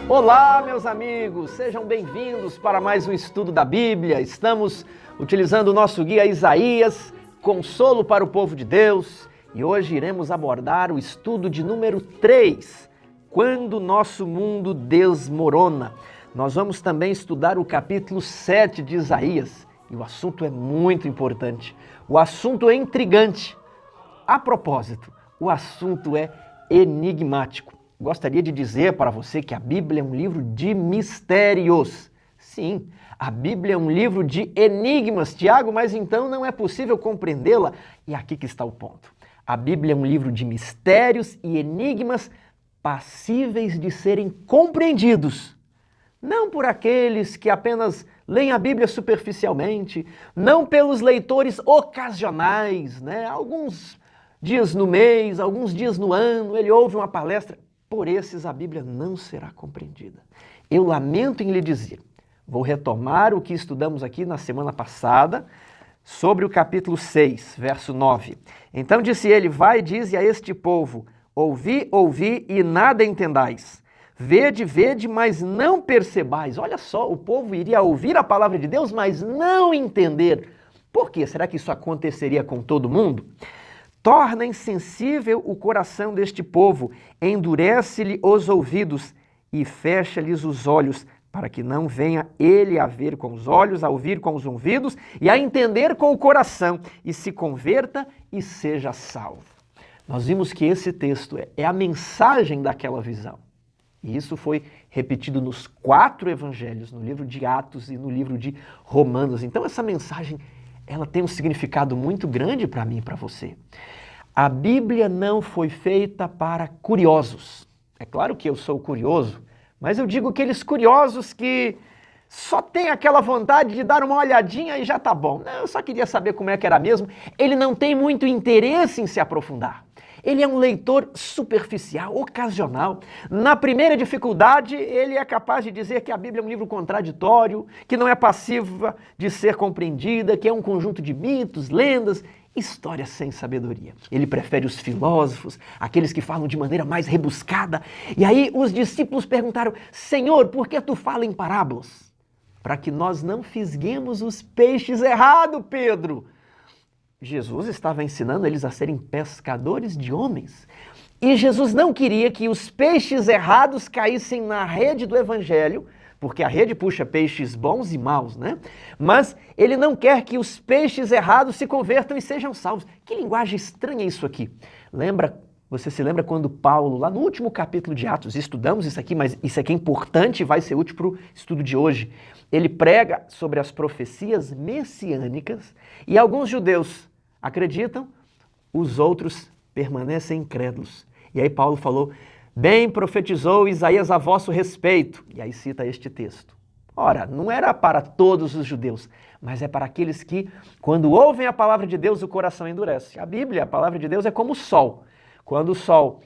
Olá, meus amigos, sejam bem-vindos para mais um estudo da Bíblia. Estamos utilizando o nosso guia Isaías, Consolo para o Povo de Deus, e hoje iremos abordar o estudo de número 3, Quando Nosso Mundo Desmorona. Nós vamos também estudar o capítulo 7 de Isaías, e o assunto é muito importante, o assunto é intrigante. A propósito, o assunto é enigmático. Gostaria de dizer para você que a Bíblia é um livro de mistérios. Sim, a Bíblia é um livro de enigmas, Tiago, mas então não é possível compreendê-la. E aqui que está o ponto. A Bíblia é um livro de mistérios e enigmas passíveis de serem compreendidos. Não por aqueles que apenas leem a Bíblia superficialmente, não pelos leitores ocasionais, Alguns dias no mês, alguns dias no ano, ele ouve uma palestra. Por esses a Bíblia não será compreendida. Eu lamento em lhe dizer, vou retomar o que estudamos aqui na semana passada, sobre o capítulo 6, verso 9. Então disse ele, vai, dize a este povo, ouvi, ouvi e nada entendais. Vede, vede, mas não percebais. Olha só, o povo iria ouvir a palavra de Deus, mas não entender. Por quê? Será que isso aconteceria com todo mundo? Torna insensível o coração deste povo, endurece-lhe os ouvidos e fecha-lhes os olhos, para que não venha ele a ver com os olhos, a ouvir com os ouvidos e a entender com o coração, e se converta e seja salvo. Nós vimos que esse texto é a mensagem daquela visão. E isso foi repetido nos 4 evangelhos, no livro de Atos e no livro de Romanos. Então essa mensagem, ela tem um significado muito grande para mim e para você. A Bíblia não foi feita para curiosos. É claro que eu sou curioso, mas eu digo aqueles curiosos que só tem aquela vontade de dar uma olhadinha e já tá bom. Não, eu só queria saber como é que era mesmo. Ele não tem muito interesse em se aprofundar. Ele é um leitor superficial, ocasional. Na primeira dificuldade, ele é capaz de dizer que a Bíblia é um livro contraditório, que não é passiva de ser compreendida, que é um conjunto de mitos, lendas, histórias sem sabedoria. Ele prefere os filósofos, aqueles que falam de maneira mais rebuscada. E aí os discípulos perguntaram, Senhor, por que tu fala em parábolas? Para que nós não fisguemos os peixes errado, Pedro. Jesus estava ensinando eles a serem pescadores de homens. E Jesus não queria que os peixes errados caíssem na rede do evangelho, porque a rede puxa peixes bons e maus, Mas ele não quer que os peixes errados se convertam e sejam salvos. Que linguagem estranha isso aqui. Você se lembra quando Paulo, lá no último capítulo de Atos, estudamos isso aqui, mas isso aqui é importante e vai ser útil para o estudo de hoje. Ele prega sobre as profecias messiânicas e alguns judeus acreditam, os outros permanecem incrédulos. E aí Paulo falou, bem profetizou Isaías a vosso respeito. E aí cita este texto. Ora, não era para todos os judeus, mas é para aqueles que, quando ouvem a palavra de Deus, o coração endurece. A Bíblia, a palavra de Deus é como o sol. Quando o sol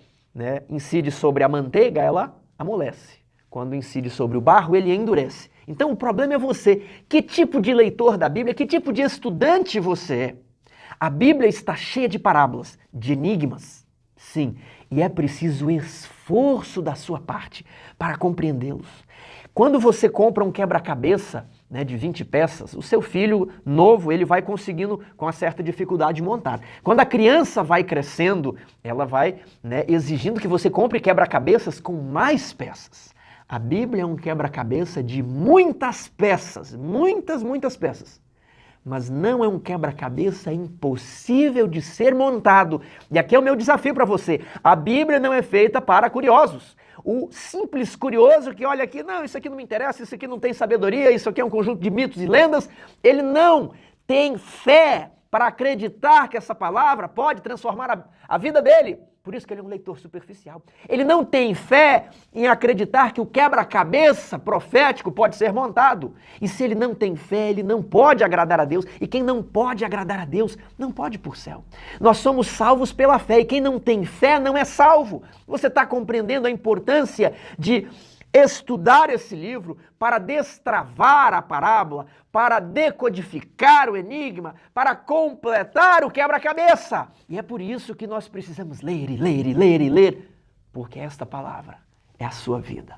incide sobre a manteiga, ela amolece. Quando incide sobre o barro, ele endurece. Então o problema é você. Que tipo de leitor da Bíblia, que tipo de estudante você é? A Bíblia está cheia de parábolas, de enigmas. Sim, e é preciso esforço da sua parte para compreendê-los. Quando você compra um quebra-cabeça de 20 peças, o seu filho novo ele vai conseguindo com uma certa dificuldade montar. Quando a criança vai crescendo, ela vai exigindo que você compre quebra-cabeças com mais peças. A Bíblia é um quebra-cabeça de muitas peças, muitas peças. Mas não é um quebra-cabeça impossível de ser montado. E aqui é o meu desafio para você. A Bíblia não é feita para curiosos. O simples curioso que olha aqui, não, isso aqui não me interessa, isso aqui não tem sabedoria, isso aqui é um conjunto de mitos e lendas, ele não tem fé para acreditar que essa palavra pode transformar a vida dele. Por isso que ele é um leitor superficial. Ele não tem fé em acreditar que o quebra-cabeça profético pode ser montado. E se ele não tem fé, ele não pode agradar a Deus. E quem não pode agradar a Deus, não pode ir para o céu. Nós somos salvos pela fé. E quem não tem fé não é salvo. Você está compreendendo a importância de estudar esse livro para destravar a parábola, para decodificar o enigma, para completar o quebra-cabeça. E é por isso que nós precisamos ler e ler e ler e ler, porque esta palavra é a sua vida.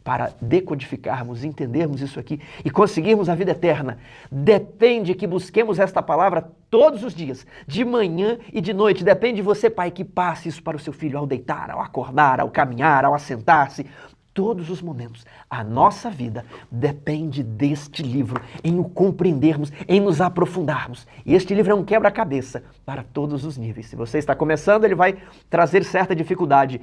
para decodificarmos, entendermos isso aqui e conseguirmos a vida eterna, depende que busquemos esta palavra todos os dias, de manhã e de noite. Depende de você, pai, que passe isso para o seu filho ao deitar, ao acordar, ao caminhar, ao assentar-se. Todos os momentos. A nossa vida depende deste livro, em o compreendermos, em nos aprofundarmos. E este livro é um quebra-cabeça para todos os níveis. Se você está começando, ele vai trazer certa dificuldade.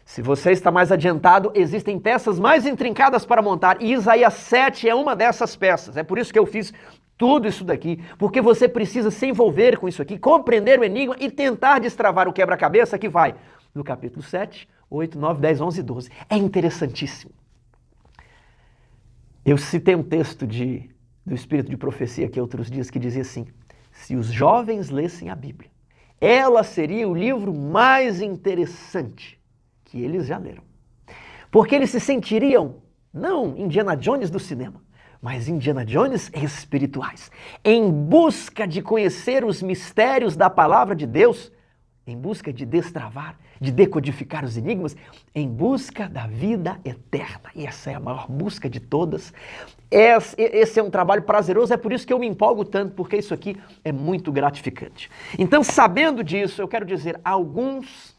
Se você está mais adiantado, existem peças mais intrincadas para montar. E Isaías 7 é uma dessas peças. É por isso que eu fiz tudo isso daqui, porque você precisa se envolver com isso aqui, compreender o enigma e tentar destravar o quebra-cabeça que vai no capítulo 7, 8, 9, 10, 11 e 12. É interessantíssimo. Eu citei um texto do Espírito de Profecia aqui outros dias que dizia assim: se os jovens lessem a Bíblia, ela seria o livro mais interessante que eles já leram. Porque eles se sentiriam, não Indiana Jones do cinema, mas Indiana Jones espirituais, em busca de conhecer os mistérios da palavra de Deus, em busca de destravar, de decodificar os enigmas, em busca da vida eterna. E essa é a maior busca de todas. Esse é um trabalho prazeroso, é por isso que eu me empolgo tanto, porque isso aqui é muito gratificante. Então, sabendo disso, eu quero dizer, alguns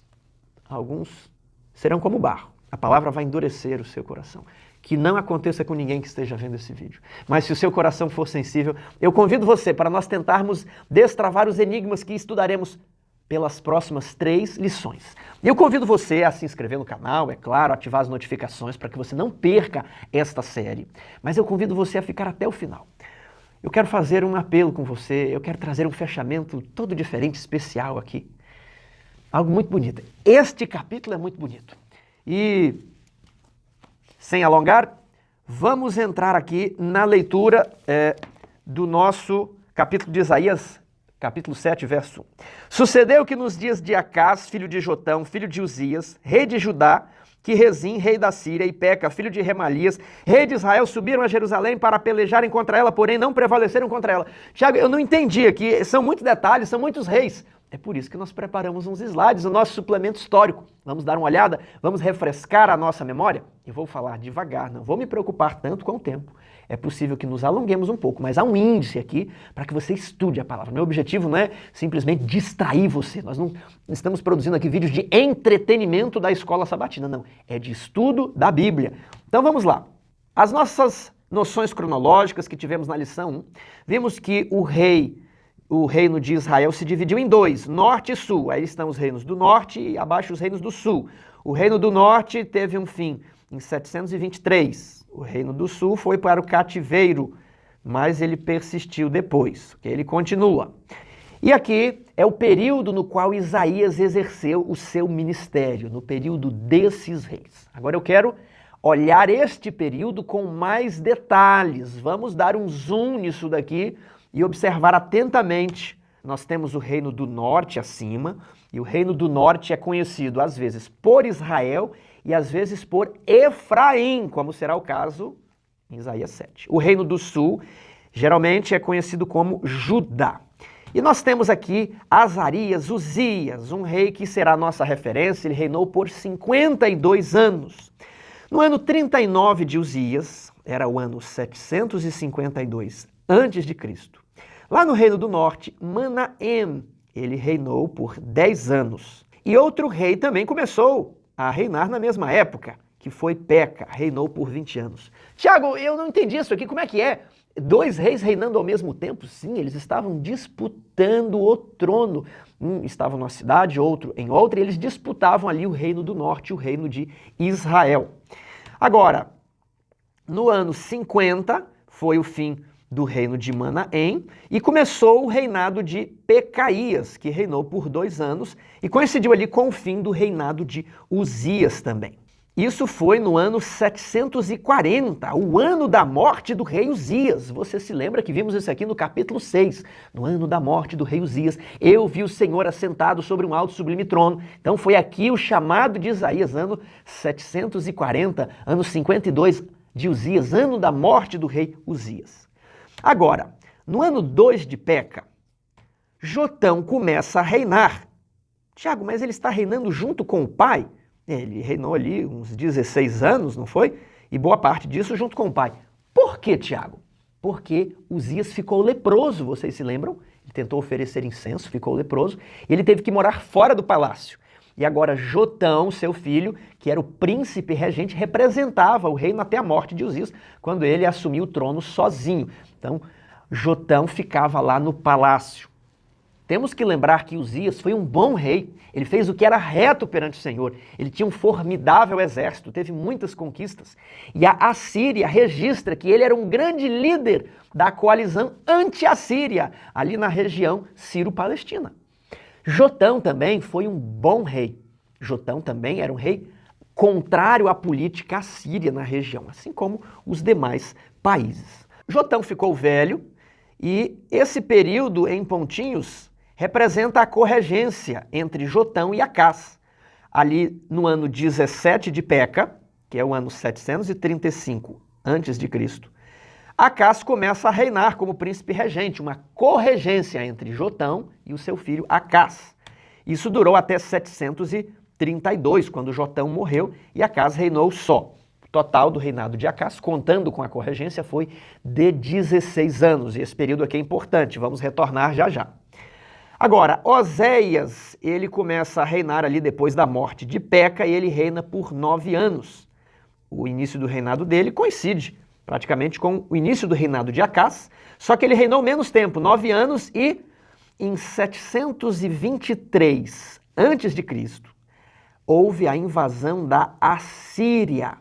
serão como barro. A palavra vai endurecer o seu coração. Que não aconteça com ninguém que esteja vendo esse vídeo. Mas se o seu coração for sensível, eu convido você para nós tentarmos destravar os enigmas que estudaremos pelas próximas 3 lições. Eu convido você a se inscrever no canal, é claro, ativar as notificações para que você não perca esta série. Mas eu convido você a ficar até o final. Eu quero fazer um apelo com você, eu quero trazer um fechamento todo diferente, especial aqui. Algo muito bonito. Este capítulo é muito bonito. E, sem alongar, vamos entrar aqui na leitura do nosso capítulo de Isaías, capítulo 7, verso 1. Sucedeu que nos dias de Acás, filho de Jotão, filho de Uzias, rei de Judá, que Rezim, rei da Síria, e Peca, filho de Remalias, rei de Israel, subiram a Jerusalém para pelejarem contra ela, porém não prevaleceram contra ela. Tiago, eu não entendi aqui, são muitos detalhes, são muitos reis. É por isso que nós preparamos uns slides, o nosso suplemento histórico. Vamos dar uma olhada, vamos refrescar a nossa memória? Eu vou falar devagar, não vou me preocupar tanto com o tempo. É possível que nos alonguemos um pouco, mas há um índice aqui para que você estude a palavra. Meu objetivo não é simplesmente distrair você. Nós não estamos produzindo aqui vídeos de entretenimento da escola sabatina, não. É de estudo da Bíblia. Então vamos lá. As nossas noções cronológicas que tivemos na lição 1, vimos que o reino de Israel se dividiu em 2, norte e sul. Aí estão os reinos do norte e abaixo os reinos do sul. O reino do norte teve um fim em 723. O reino do sul foi para o cativeiro, mas ele persistiu depois. Ele continua. E aqui é o período no qual Isaías exerceu o seu ministério, no período desses reis. Agora eu quero olhar este período com mais detalhes. Vamos dar um zoom nisso daqui e observar atentamente. Nós temos o reino do norte acima, e o reino do norte é conhecido às vezes por Israel e às vezes por Efraim, como será o caso em Isaías 7. O reino do sul geralmente é conhecido como Judá. E nós temos aqui Azarias, Uzias, um rei que será nossa referência, ele reinou por 52 anos. No ano 39 de Uzias, era o ano 752 a.C., lá no reino do norte, Manaém, ele reinou por 10 anos. E outro rei também começou a reinar na mesma época, que foi Peca, reinou por 20 anos. Tiago, eu não entendi isso aqui, como é que é? 2 reis reinando ao mesmo tempo? Sim, eles estavam disputando o trono. Um estava numa cidade, outro em outra, e eles disputavam ali o reino do norte, o reino de Israel. Agora, no ano 50, foi o fim do reino de Manaém, e começou o reinado de Pecaías, que reinou por 2 anos, e coincidiu ali com o fim do reinado de Uzias também. Isso foi no ano 740, o ano da morte do rei Uzias. Você se lembra que vimos isso aqui no capítulo 6, no ano da morte do rei Uzias. Eu vi o Senhor assentado sobre um alto e sublime trono. Então foi aqui o chamado de Isaías, ano 740, ano 52 de Uzias, ano da morte do rei Uzias. Agora, no ano 2 de Peca, Jotão começa a reinar. Tiago, mas ele está reinando junto com o pai? Ele reinou ali uns 16 anos, não foi? e boa parte disso junto com o pai. Por que, Tiago? Porque Uzias ficou leproso, vocês se lembram? Ele tentou oferecer incenso, ficou leproso, e ele teve que morar fora do palácio. E agora Jotão, seu filho, que era o príncipe regente, representava o reino até a morte de Uzias, quando ele assumiu o trono sozinho. Então, Jotão ficava lá no palácio. Temos que lembrar que Uzias foi um bom rei. Ele fez o que era reto perante o Senhor. Ele tinha um formidável exército, teve muitas conquistas. E a Assíria registra que ele era um grande líder da coalizão anti-assíria, ali na região Sírio-Palestina. Jotão também foi um bom rei. Jotão também era um rei contrário à política assíria na região, assim como os demais países. Jotão ficou velho e esse período em pontinhos representa a corregência entre Jotão e Acás. Ali no ano 17 de Peca, que é o ano 735 a.C., Acás começa a reinar como príncipe regente, uma corregência entre Jotão e o seu filho Acás. Isso durou até 732, quando Jotão morreu e Acás reinou só. O total do reinado de Acás, contando com a corregência, foi de 16 anos. E esse período aqui é importante, vamos retornar já já. Agora, Oséias, ele começa a reinar ali depois da morte de Peca e ele reina por 9 anos. O início do reinado dele coincide praticamente com o início do reinado de Acás, só que ele reinou menos tempo, 9 anos, e em 723 a.C., houve a invasão da Assíria,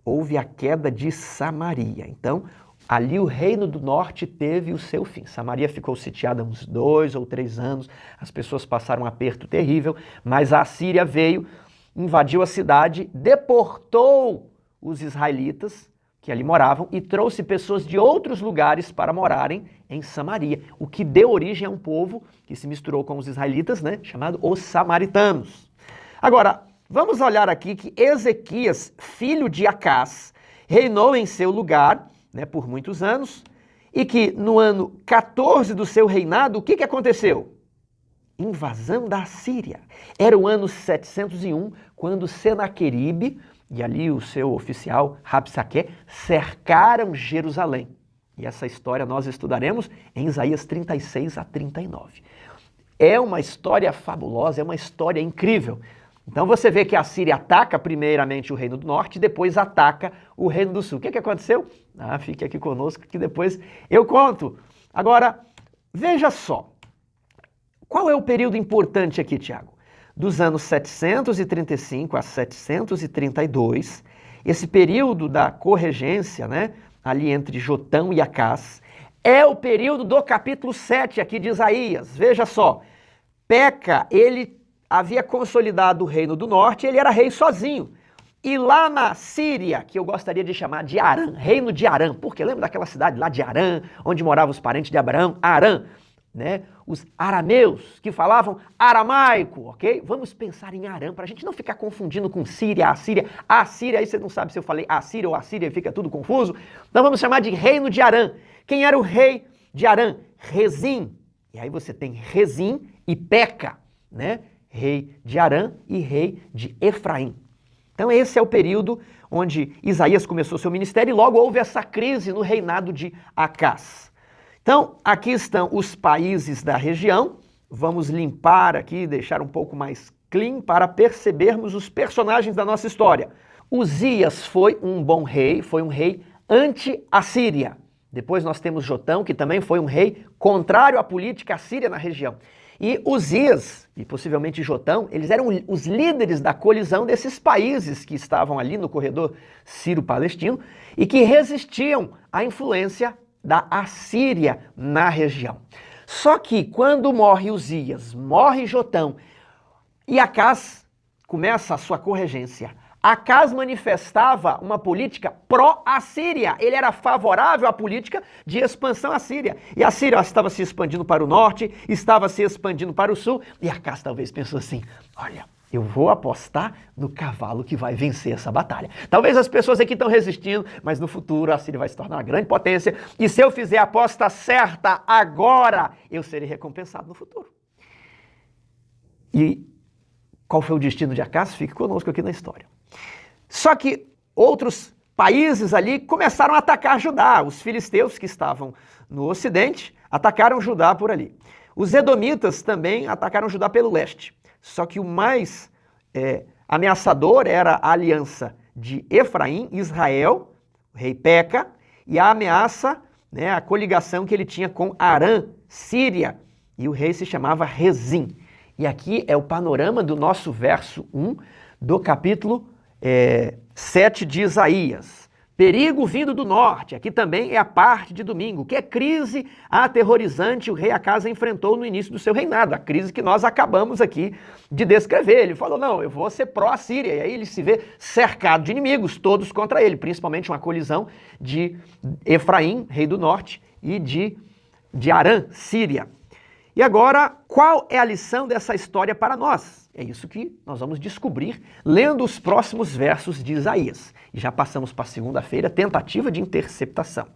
houve a queda de Samaria. Então, ali o reino do norte teve o seu fim. Samaria ficou sitiada uns 2 ou 3 anos, as pessoas passaram um aperto terrível, mas a Assíria veio, invadiu a cidade, deportou os israelitas que ali moravam e trouxe pessoas de outros lugares para morarem em Samaria, o que deu origem a um povo que se misturou com os israelitas, né, chamado os samaritanos. Agora, vamos olhar aqui que Ezequias, filho de Acás, reinou em seu lugar, né, por muitos anos, e que no ano 14 do seu reinado, o que aconteceu? Invasão da Assíria. Era o ano 701, quando Senaqueribe e ali o seu oficial Rabsaque cercaram Jerusalém. E essa história nós estudaremos em Isaías 36 a 39. É uma história fabulosa, é uma história incrível. Então você vê que a Síria ataca primeiramente o reino do norte e depois ataca o reino do sul. O que aconteceu? Fique aqui conosco que depois eu conto. Agora, veja só. Qual é o período importante aqui, Tiago? Dos anos 735 a 732, esse período da corregência, né, ali entre Jotão e Acás, é o período do capítulo 7 aqui de Isaías. Veja só, Peca, ele havia consolidado o reino do norte, ele era rei sozinho. E lá na Síria, que eu gostaria de chamar de Arã, reino de Arã, porque lembra daquela cidade lá de Arã, onde moravam os parentes de Abraão? Arã, né? Os arameus, que falavam aramaico, ok? Vamos pensar em Arã, para a gente não ficar confundindo com Síria, Assíria. Assíria, aí você não sabe se eu falei Assíria ou Assíria, fica tudo confuso. Então vamos chamar de reino de Arã. Quem era o rei de Arã? Rezim. E aí você tem Rezim e Peca, né? Rei de Arã e rei de Efraim. Então esse é o período onde Isaías começou seu ministério e logo houve essa crise no reinado de Acás. Então aqui estão os países da região. Vamos limpar aqui, deixar um pouco mais clean para percebermos os personagens da nossa história. Uzias foi um bom rei, foi um rei anti-assíria. Depois nós temos Jotão, que também foi um rei contrário à política assíria na região. E Uzias, e possivelmente Jotão, eles eram os líderes da colisão desses países que estavam ali no corredor sírio-palestino e que resistiam à influência da Assíria na região. Só que quando morre Uzias, morre Jotão e Acás começa a sua corregência, Acás manifestava uma política pró-assíria. Ele era favorável à política de expansão assíria. E a Síria estava se expandindo para o norte, estava se expandindo para o sul. E Acás talvez pensou assim, olha, eu vou apostar no cavalo que vai vencer essa batalha. Talvez as pessoas aqui estão resistindo, mas no futuro a Síria vai se tornar uma grande potência. E se eu fizer a aposta certa agora, eu serei recompensado no futuro. E qual foi o destino de Acás? Fique conosco aqui na história. Só que outros países ali começaram a atacar Judá. Os filisteus que estavam no ocidente atacaram Judá por ali. Os edomitas também atacaram Judá pelo leste. Só que o mais ameaçador era a aliança de Efraim, Israel, o rei Peca, e a ameaça, né, a coligação que ele tinha com Arã, Síria, e o rei se chamava Rezim. E aqui é o panorama do nosso verso 1 do capítulo 7 de Isaías. Perigo vindo do norte, aqui também é a parte de domingo, que é crise aterrorizante o rei Acaz enfrentou no início do seu reinado, a crise que nós acabamos aqui de descrever. Ele falou, não, eu vou ser pró-Síria, e aí ele se vê cercado de inimigos, todos contra ele, principalmente uma colisão de Efraim, rei do norte, e de Arã, Síria. E agora, qual é a lição dessa história para nós? É isso que nós vamos descobrir lendo os próximos versos de Isaías. E já passamos para segunda-feira, tentativa de interceptação.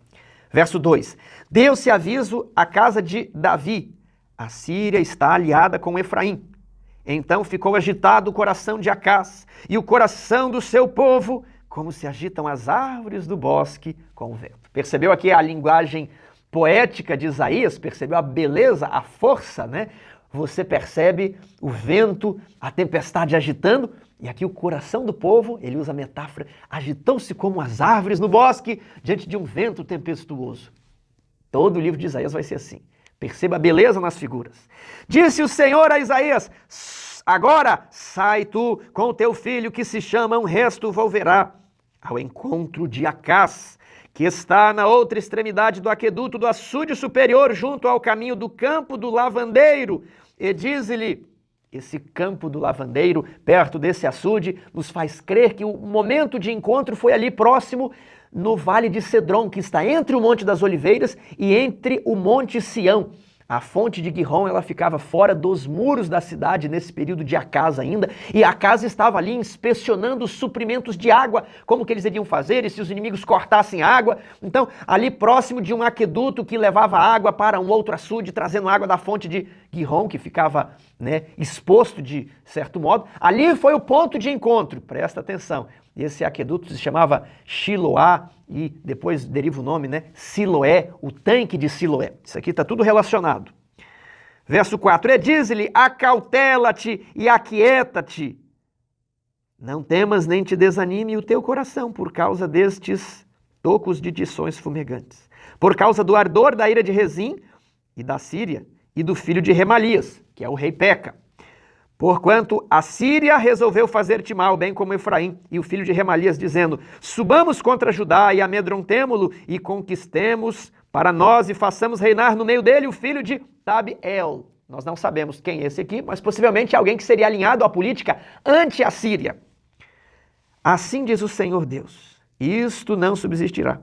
Verso 2. Deu-se aviso à casa de Davi. A Síria está aliada com Efraim. Então ficou agitado o coração de Acaz e o coração do seu povo, como se agitam as árvores do bosque com o vento. Percebeu aqui a linguagem poética de Isaías? Percebeu a beleza, a força, né? Você percebe o vento, a tempestade agitando, e aqui o coração do povo, ele usa a metáfora, agitou-se como as árvores no bosque diante de um vento tempestuoso. Todo o livro de Isaías vai ser assim. Perceba a beleza nas figuras. Disse o Senhor a Isaías, agora sai tu com o teu filho que se chama um resto volverá ao encontro de Acaz, que está na outra extremidade do aqueduto do açude superior, junto ao caminho do campo do lavandeiro. E diz-lhe, esse campo do lavandeiro, perto desse açude, nos faz crer que o momento de encontro foi ali próximo, no Vale de Cedron, que está entre o Monte das Oliveiras e entre o Monte Sião. A fonte de Gihon, ela ficava fora dos muros da cidade nesse período de Acaz ainda, e Acaz estava ali inspecionando os suprimentos de água, como que eles iriam fazer, e se os inimigos cortassem a água. Então, ali próximo de um aqueduto que levava água para um outro açude, trazendo água da fonte de Gihon, que ficava, né, exposto de certo modo, ali foi o ponto de encontro, presta atenção. Esse aqueduto se chamava Shiloá e depois deriva o nome, né? Siloé, o tanque de Siloé. Isso aqui está tudo relacionado. Verso 4, diz-lhe, acautela-te e aquieta-te. Não temas nem te desanime o teu coração por causa destes tocos de tições fumegantes. Por causa do ardor da ira de Rezim e da Síria e do filho de Remalias, que é o rei Peca. Porquanto a Síria resolveu fazer-te mal, bem como Efraim e o filho de Remalias, dizendo, subamos contra Judá e amedrontemo-lo e conquistemos para nós e façamos reinar no meio dele o filho de Tabiel. Nós não sabemos quem é esse aqui, mas possivelmente alguém que seria alinhado à política anti-assíria. Assim diz o Senhor Deus, isto não subsistirá,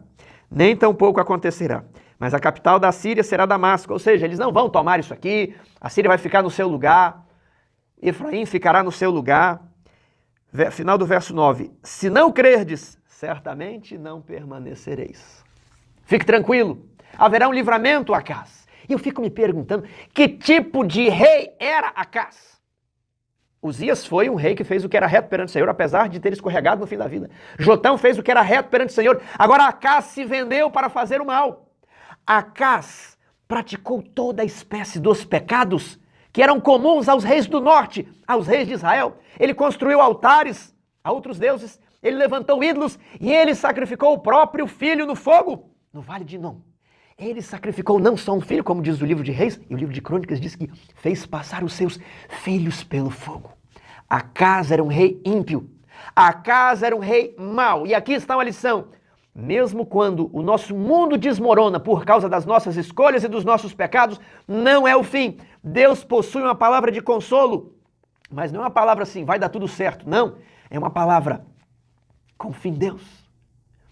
nem tampouco acontecerá. Mas a capital da Síria será Damasco, ou seja, eles não vão tomar isso aqui, a Síria vai ficar no seu lugar, Efraim ficará no seu lugar. Final do verso 9. Se não crerdes, certamente não permanecereis. Fique tranquilo, haverá um livramento, Acaz. E eu fico me perguntando, que tipo de rei era Acaz? Uzias foi um rei que fez o que era reto perante o Senhor, apesar de ter escorregado no fim da vida. Jotão fez o que era reto perante o Senhor. Agora Acaz se vendeu para fazer o mal. Acaz praticou toda a espécie dos pecados que eram comuns aos reis do norte, aos reis de Israel. Ele construiu altares a outros deuses, ele levantou ídolos e ele sacrificou o próprio filho no fogo, no Vale de Inom. Ele sacrificou não só um filho, como diz o livro de Reis, e o livro de Crônicas diz que fez passar os seus filhos pelo fogo. Acaz era um rei ímpio, Acaz era um rei mau. E aqui está uma lição. Mesmo quando o nosso mundo desmorona por causa das nossas escolhas e dos nossos pecados, não é o fim. Deus possui uma palavra de consolo, mas não é uma palavra assim, vai dar tudo certo. Não, é uma palavra, confia em Deus.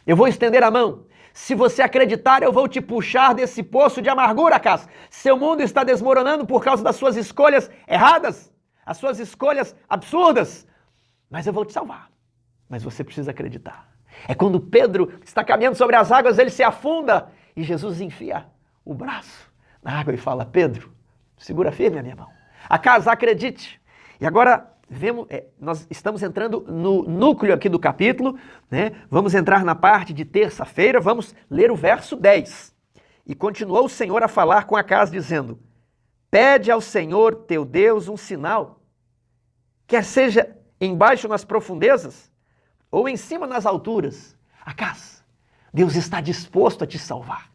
Eu vou estender a mão. Se você acreditar, eu vou te puxar desse poço de amargura, Acaz. Seu mundo está desmoronando por causa das suas escolhas erradas, as suas escolhas absurdas, mas eu vou te salvar. Mas você precisa acreditar. É quando Pedro está caminhando sobre as águas, ele se afunda e Jesus enfia o braço na água e fala, Pedro, segura firme a minha mão. Acaz, acredite. E agora nós estamos entrando no núcleo aqui do capítulo, né? Vamos entrar na parte de terça-feira, vamos ler o verso 10. E continuou o Senhor a falar com Acaz, dizendo: pede ao Senhor teu Deus um sinal, quer seja embaixo nas profundezas, ou em cima nas alturas. Acaz, Deus está disposto a te salvar.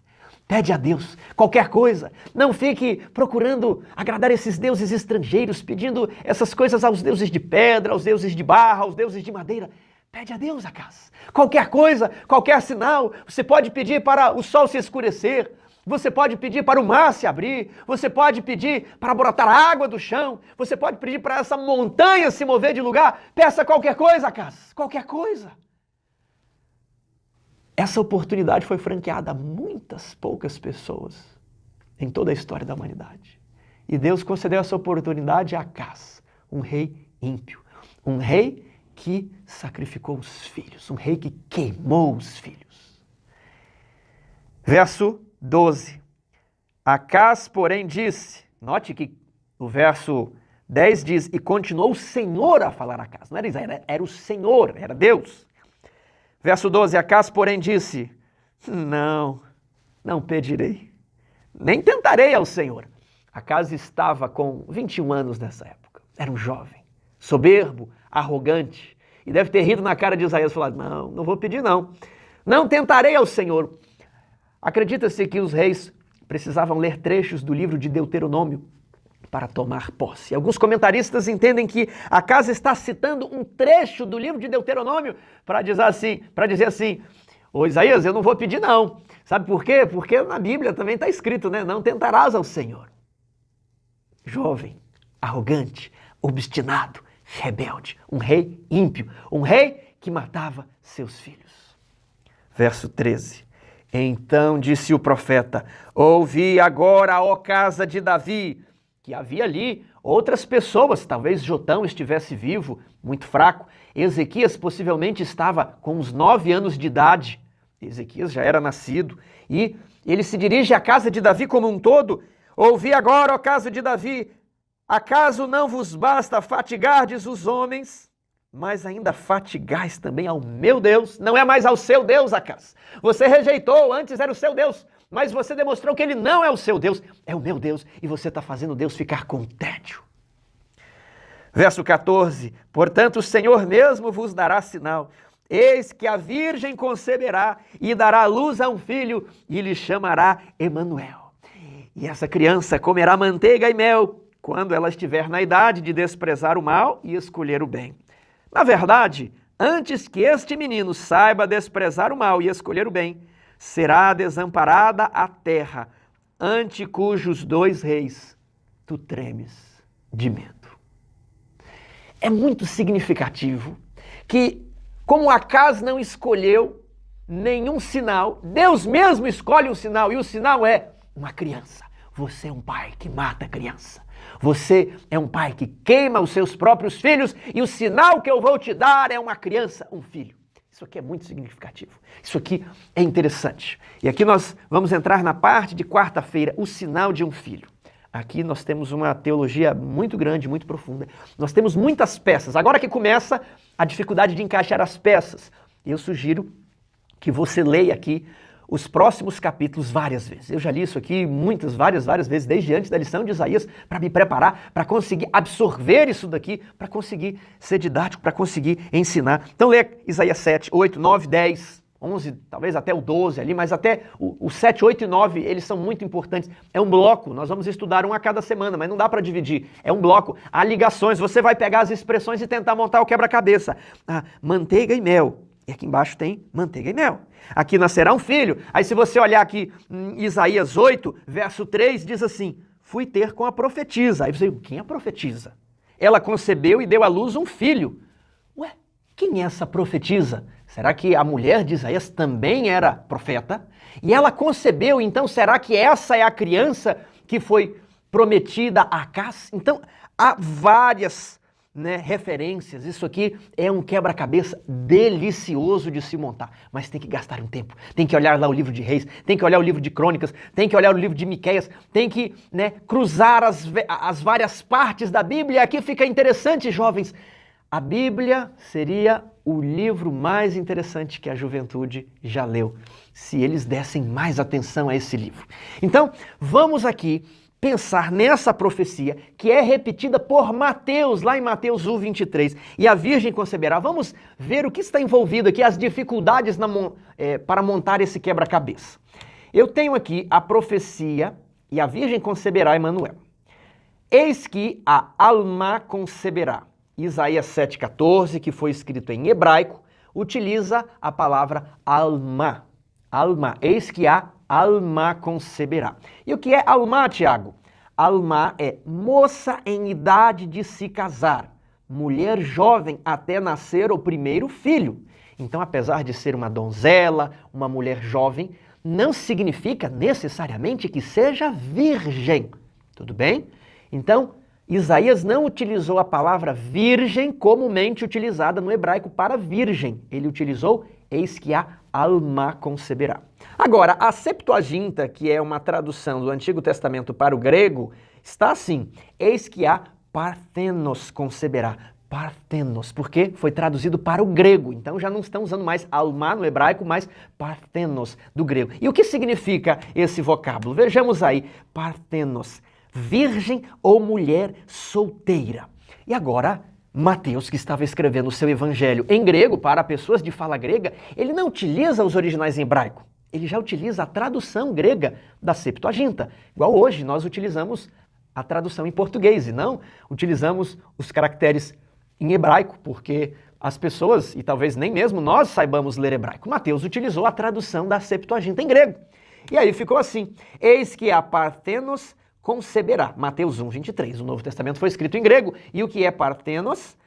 Pede a Deus qualquer coisa. Não fique procurando agradar esses deuses estrangeiros, pedindo essas coisas aos deuses de pedra, aos deuses de barro, aos deuses de madeira. Pede a Deus, Acaz. Qualquer coisa, qualquer sinal. Você pode pedir para o sol se escurecer. Você pode pedir para o mar se abrir. Você pode pedir para brotar água do chão. Você pode pedir para essa montanha se mover de lugar. Peça qualquer coisa, Acaz. Qualquer coisa. Essa oportunidade foi franqueada a muitas poucas pessoas em toda a história da humanidade. E Deus concedeu essa oportunidade a Acaz, um rei ímpio, um rei que sacrificou os filhos, um rei que queimou os filhos. Verso 12. Acaz, porém, disse, note que o verso 10 diz, e continuou o Senhor a falar a Acaz. Não era Isaías, era o Senhor, era Deus. Verso 12, Acaz, porém, disse, não pedirei, nem tentarei ao Senhor. Acaz estava com 21 anos nessa época, era um jovem, soberbo, arrogante, e deve ter rido na cara de Isaías e falado, não vou pedir não tentarei ao Senhor. Acredita-se que os reis precisavam ler trechos do livro de Deuteronômio para tomar posse. Alguns comentaristas entendem que Acaz está citando um trecho do livro de Deuteronômio para dizer assim, ô Isaías, eu não vou pedir não. Sabe por quê? Porque na Bíblia também está escrito, né? Não tentarás ao Senhor. Jovem, arrogante, obstinado, rebelde, um rei ímpio, um rei que matava seus filhos. Verso 13. Então disse o profeta, ouvi agora, ó casa de Davi, que havia ali outras pessoas, talvez Jotão estivesse vivo, muito fraco, Ezequias possivelmente estava com uns 9 anos de idade, Ezequias já era nascido, e ele se dirige à casa de Davi como um todo, ouvi agora, ó casa de Davi, acaso não vos basta fatigardes os homens, mas ainda fatigais também ao meu Deus, não é mais ao seu Deus, Acaz, você rejeitou, antes era o seu Deus, mas você demonstrou que ele não é o seu Deus, é o meu Deus, e você está fazendo Deus ficar com tédio. Verso 14, portanto o Senhor mesmo vos dará sinal, eis que a virgem conceberá e dará luz a um filho e lhe chamará Emanuel. E essa criança comerá manteiga e mel quando ela estiver na idade de desprezar o mal e escolher o bem. Na verdade, antes que este menino saiba desprezar o mal e escolher o bem, será desamparada a terra, ante cujos 2 reis tu tremes de medo. É muito significativo que, como Acaz não escolheu nenhum sinal, Deus mesmo escolhe um sinal, e o sinal é uma criança. Você é um pai que mata a criança. Você é um pai que queima os seus próprios filhos, e o sinal que eu vou te dar é uma criança, um filho. Isso aqui é muito significativo. Isso aqui é interessante. E aqui nós vamos entrar na parte de quarta-feira, o sinal de um filho. Aqui nós temos uma teologia muito grande, muito profunda. Nós temos muitas peças. Agora que começa a dificuldade de encaixar as peças, eu sugiro que você leia aqui os próximos capítulos várias vezes. Eu já li isso aqui várias vezes, desde antes da lição de Isaías, para me preparar, para conseguir absorver isso daqui, para conseguir ser didático, para conseguir ensinar. Então lê Isaías 7, 8, 9, 10, 11, talvez até o 12 ali, mas até o 7, 8 e 9, eles são muito importantes. É um bloco, nós vamos estudar um a cada semana, mas não dá para dividir. É um bloco, há ligações, você vai pegar as expressões e tentar montar o quebra-cabeça. Manteiga e mel. E aqui embaixo tem manteiga e mel. Aqui nascerá um filho. Aí se você olhar aqui em Isaías 8, verso 3, diz assim, fui ter com a profetisa. Aí você, quem é a profetisa? Ela concebeu e deu à luz um filho. Ué, quem é essa profetisa? Será que a mulher de Isaías também era profeta? E ela concebeu, então será que essa é a criança que foi prometida a Acaz? Então há várias né, referências. Isso aqui é um quebra-cabeça delicioso de se montar, mas tem que gastar um tempo. Tem que olhar lá o livro de Reis, tem que olhar o livro de Crônicas, tem que olhar o livro de Miqueias, tem que, né, cruzar as várias partes da Bíblia. Aqui fica interessante, jovens. A Bíblia seria o livro mais interessante que a juventude já leu, se eles dessem mais atenção a esse livro. Então, vamos aqui pensar nessa profecia que é repetida por Mateus, lá em Mateus 1:23. E a Virgem conceberá. Vamos ver o que está envolvido aqui, as dificuldades para montar esse quebra-cabeça. Eu tenho aqui a profecia e a Virgem conceberá Emanuel. Eis que a Alma conceberá. Isaías 7,14, que foi escrito em hebraico, utiliza a palavra Alma. Alma, eis que a Alma conceberá. E o que é Alma, Tiago? Alma é moça em idade de se casar, mulher jovem até nascer o primeiro filho. Então, apesar de ser uma donzela, uma mulher jovem, não significa necessariamente que seja virgem. Tudo bem? Então, Isaías não utilizou a palavra virgem comumente utilizada no hebraico para virgem. Ele utilizou eis que a Alma conceberá. Agora, a Septuaginta, que é uma tradução do Antigo Testamento para o grego, está assim: eis que a Parthenos conceberá. Parthenos, porque foi traduzido para o grego. Então já não estão usando mais Alma no hebraico, mas Parthenos do grego. E o que significa esse vocábulo? Vejamos aí. Parthenos, virgem ou mulher solteira. E agora, Mateus, que estava escrevendo o seu evangelho em grego para pessoas de fala grega, ele não utiliza os originais em hebraico. Ele já utiliza a tradução grega da Septuaginta. Igual hoje nós utilizamos a tradução em português e não utilizamos os caracteres em hebraico, porque as pessoas, e talvez nem mesmo nós saibamos ler hebraico. Mateus utilizou a tradução da Septuaginta em grego. E aí ficou assim: eis que a Parthenos conceberá. Mateus 1:23. O Novo Testamento foi escrito em grego. E o que é Parthenos?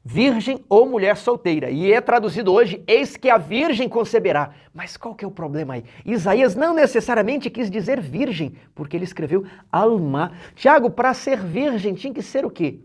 Virgem ou mulher solteira. E é traduzido hoje, eis que a virgem conceberá. Mas qual que é o problema aí? Isaías não necessariamente quis dizer virgem, porque ele escreveu Alma. Tiago, para ser virgem tinha que ser o quê?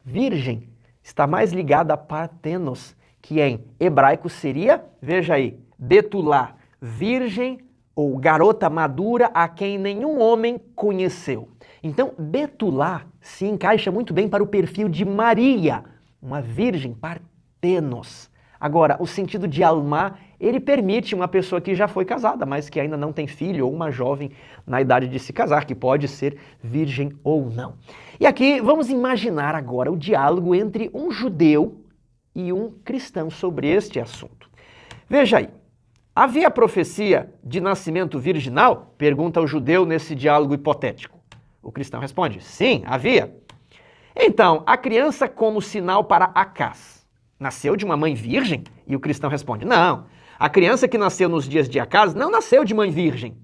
Virgem está mais ligada a Parthenos, que em hebraico seria, veja aí, Betulá, virgem ou garota madura a quem nenhum homem conheceu. Então, Betulá se encaixa muito bem para o perfil de Maria, uma virgem, Parthenos. Agora, o sentido de Alma, ele permite uma pessoa que já foi casada, mas que ainda não tem filho, ou uma jovem na idade de se casar, que pode ser virgem ou não. E aqui vamos imaginar agora o diálogo entre um judeu e um cristão sobre este assunto. Veja aí. Havia profecia de nascimento virginal? Pergunta o judeu nesse diálogo hipotético. O cristão responde: sim, havia. Então, a criança como sinal para Acás nasceu de uma mãe virgem? E o cristão responde: não, a criança que nasceu nos dias de Acás não nasceu de mãe virgem.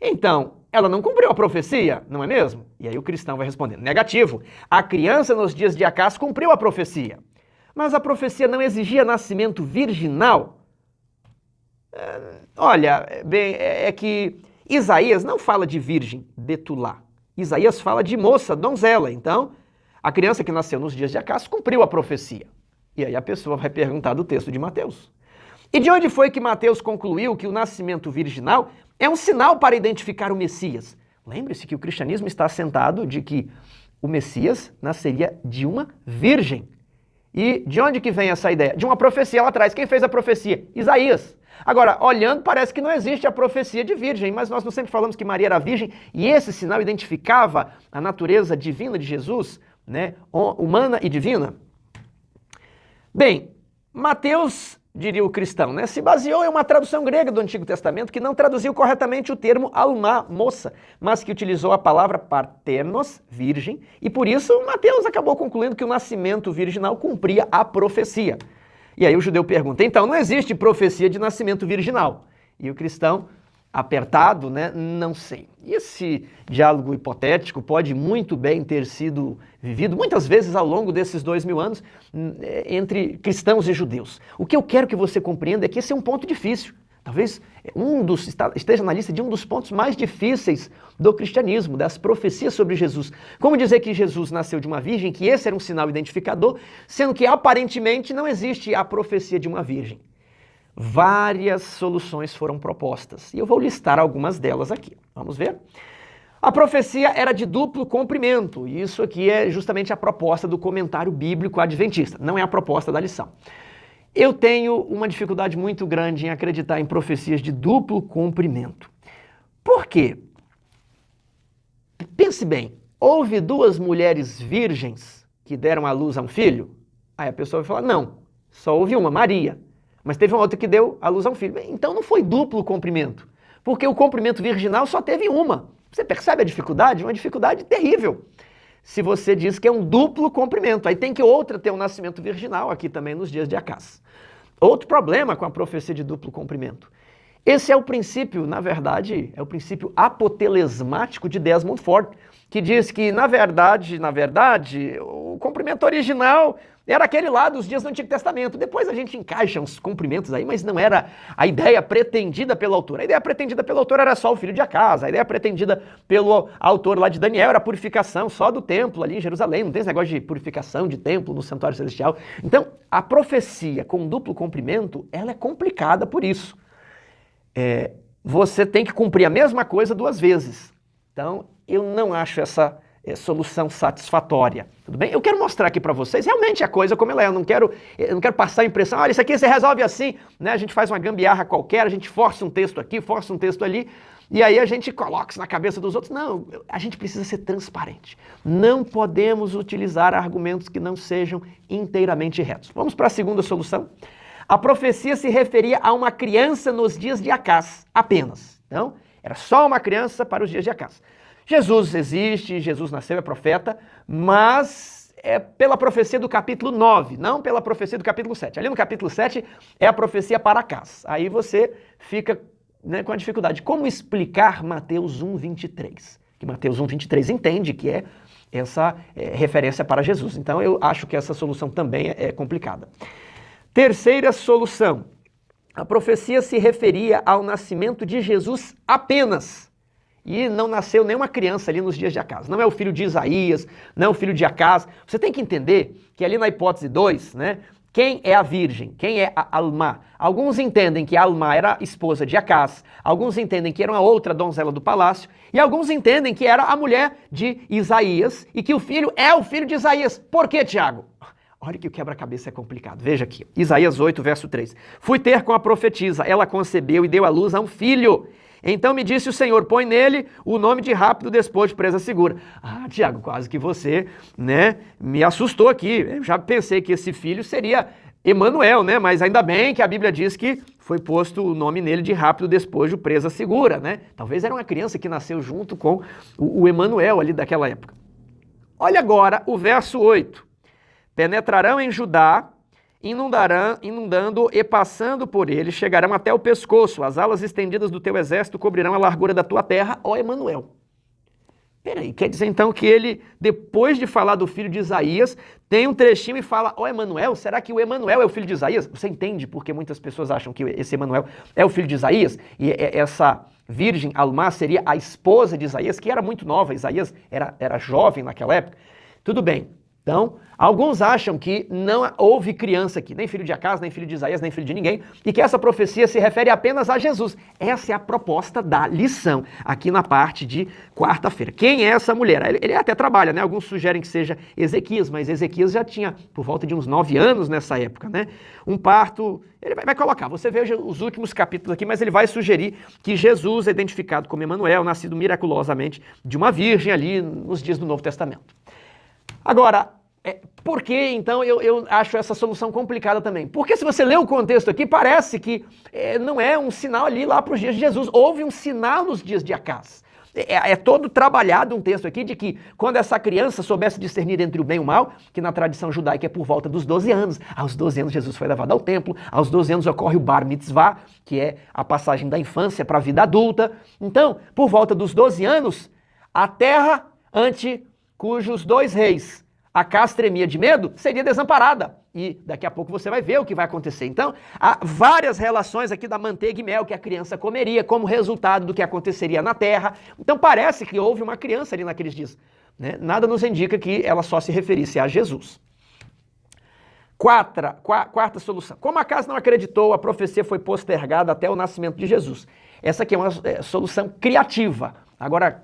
Então, ela não cumpriu a profecia, não é mesmo? E aí o cristão vai responder: negativo, a criança nos dias de Acás cumpriu a profecia. Mas a profecia não exigia nascimento virginal? Olha, bem, é que Isaías não fala de virgem, Betulá. Isaías fala de moça, donzela. Então, a criança que nasceu nos dias de Acás cumpriu a profecia. E aí a pessoa vai perguntar do texto de Mateus. E de onde foi que Mateus concluiu que o nascimento virginal é um sinal para identificar o Messias? Lembre-se que o cristianismo está assentado de que o Messias nasceria de uma virgem. E de onde que vem essa ideia? De uma profecia lá atrás. Quem fez a profecia? Isaías. Agora, olhando, parece que não existe a profecia de virgem, mas nós não sempre falamos que Maria era virgem e esse sinal identificava a natureza divina de Jesus, né, humana e divina? Bem, Mateus, diria o cristão, né, se baseou em uma tradução grega do Antigo Testamento que não traduziu corretamente o termo alma, moça, mas que utilizou a palavra parthenos, virgem, e por isso Mateus acabou concluindo que o nascimento virginal cumpria a profecia. E aí o judeu pergunta: então não existe profecia de nascimento virginal? E o cristão, apertado, né, não sei. E esse diálogo hipotético pode muito bem ter sido vivido muitas vezes ao longo desses 2000 anos entre cristãos e judeus. O que eu quero que você compreenda é que esse é um ponto difícil. Talvez esteja na lista de um dos pontos mais difíceis do cristianismo, das profecias sobre Jesus. Como dizer que Jesus nasceu de uma virgem, que esse era um sinal identificador, sendo que aparentemente não existe a profecia de uma virgem. Várias soluções foram propostas, e eu vou listar algumas delas aqui. Vamos ver? A profecia era de duplo comprimento, e isso aqui é justamente a proposta do comentário bíblico adventista, não é a proposta da lição. Eu tenho uma dificuldade muito grande em acreditar em profecias de duplo comprimento. Por quê? Pense bem, houve duas mulheres virgens que deram à luz a um filho? Aí a pessoa vai falar, não, só houve uma, Maria. Mas teve uma outra que deu à luz a um filho. Então não foi duplo comprimento, porque o comprimento virginal só teve uma. Você percebe a dificuldade? Uma dificuldade terrível. Se você diz que é um duplo comprimento, aí tem que outra ter um nascimento virginal, aqui também nos dias de Acás. Outro problema com a profecia de duplo comprimento. Esse é o princípio, na verdade, é o princípio apotelesmático de Desmond Ford, que diz que, na verdade, o comprimento original era aquele lá dos dias do Antigo Testamento. Depois a gente encaixa uns comprimentos aí, mas não era a ideia pretendida pelo autor. A ideia pretendida pelo autor era só o filho de Acás. A ideia pretendida pelo autor lá de Daniel era a purificação só do templo ali em Jerusalém. Não tem esse negócio de purificação de templo no santuário celestial. Então, a profecia com duplo comprimento, ela é complicada por isso. Você tem que cumprir a mesma coisa duas vezes. Então, eu não acho essa solução satisfatória. Tudo bem? Eu quero mostrar aqui para vocês realmente a coisa como ela é. Eu não quero passar a impressão, olha, isso aqui você resolve assim, né? A gente faz uma gambiarra qualquer, a gente força um texto aqui, força um texto ali, e aí a gente coloca isso na cabeça dos outros. Não, a gente precisa ser transparente. Não podemos utilizar argumentos que não sejam inteiramente retos. Vamos para a segunda solução. A profecia se referia a uma criança nos dias de Acás, apenas. Então, era só uma criança para os dias de Acás. Jesus existe, Jesus nasceu, é profeta, mas é pela profecia do capítulo 9, não pela profecia do capítulo 7. Ali no capítulo 7 é a profecia para Acás. Aí você fica, né, com a dificuldade. Como explicar Mateus 1:23? Que Mateus 1:23 entende que é essa referência para Jesus. Então eu acho que essa solução também é complicada. Terceira solução. A profecia se referia ao nascimento de Jesus apenas. E não nasceu nenhuma criança ali nos dias de Acás. Não é o filho de Isaías, não é o filho de Acás. Você tem que entender que ali na hipótese 2, né, quem é a virgem? Quem é a Almá? Alguns entendem que a Almá era esposa de Acás, alguns entendem que era uma outra donzela do palácio, e alguns entendem que era a mulher de Isaías e que o filho é o filho de Isaías. Por quê, Tiago? Olha que o quebra-cabeça é complicado. Veja aqui, Isaías 8, verso 3. Fui ter com a profetisa, ela concebeu e deu à luz a um filho. Então me disse o Senhor, põe nele o nome de rápido despojo, presa segura. Ah, Tiago, quase que você, né, me assustou aqui. Eu já pensei que esse filho seria Emanuel, né? Mas ainda bem que a Bíblia diz que foi posto o nome nele de rápido despojo, presa segura, né? Talvez era uma criança que nasceu junto com o Emanuel ali daquela época. Olha agora o verso 8. Penetrarão em Judá, inundando e passando por ele, chegarão até o pescoço, as alas estendidas do teu exército cobrirão a largura da tua terra, ó Emanuel. Peraí, quer dizer então que ele, depois de falar do filho de Isaías, tem um trechinho e fala, ó Emanuel, será que o Emanuel é o filho de Isaías? Você entende porque muitas pessoas acham que esse Emanuel é o filho de Isaías? E essa virgem Almá seria a esposa de Isaías, que era muito nova, Isaías era jovem naquela época. Tudo bem. Então, alguns acham que não houve criança aqui, nem filho de Acás, nem filho de Isaías, nem filho de ninguém, e que essa profecia se refere apenas a Jesus. Essa é a proposta da lição, aqui na parte de quarta-feira. Quem é essa mulher? Ele até trabalha, né? Alguns sugerem que seja Ezequias, mas Ezequias já tinha por volta de uns 9 anos nessa época, né? Um parto, ele vai colocar, você vê os últimos capítulos aqui, mas ele vai sugerir que Jesus é identificado como Emanuel, nascido miraculosamente de uma virgem ali nos dias do Novo Testamento. Agora, por que então eu acho essa solução complicada também? Porque se você lê o contexto aqui, parece que não é um sinal ali lá para os dias de Jesus. Houve um sinal nos dias de Acás. É todo trabalhado um texto aqui de que quando essa criança soubesse discernir entre o bem e o mal, que na tradição judaica é por volta dos 12 anos. Aos 12 anos Jesus foi levado ao templo, aos 12 anos ocorre o Bar Mitzvah, que é a passagem da infância para a vida adulta. Então, por volta dos 12 anos, a terra ante cujos 2 reis, Acas tremia de medo, seria desamparada. E daqui a pouco você vai ver o que vai acontecer. Então, há várias relações aqui da manteiga e mel que a criança comeria como resultado do que aconteceria na terra. Então, parece que houve uma criança ali naqueles dias, né? Nada nos indica que ela só se referisse a Jesus. Quarta solução. Como Acas não acreditou, a profecia foi postergada até o nascimento de Jesus. Essa aqui é uma solução criativa. Agora,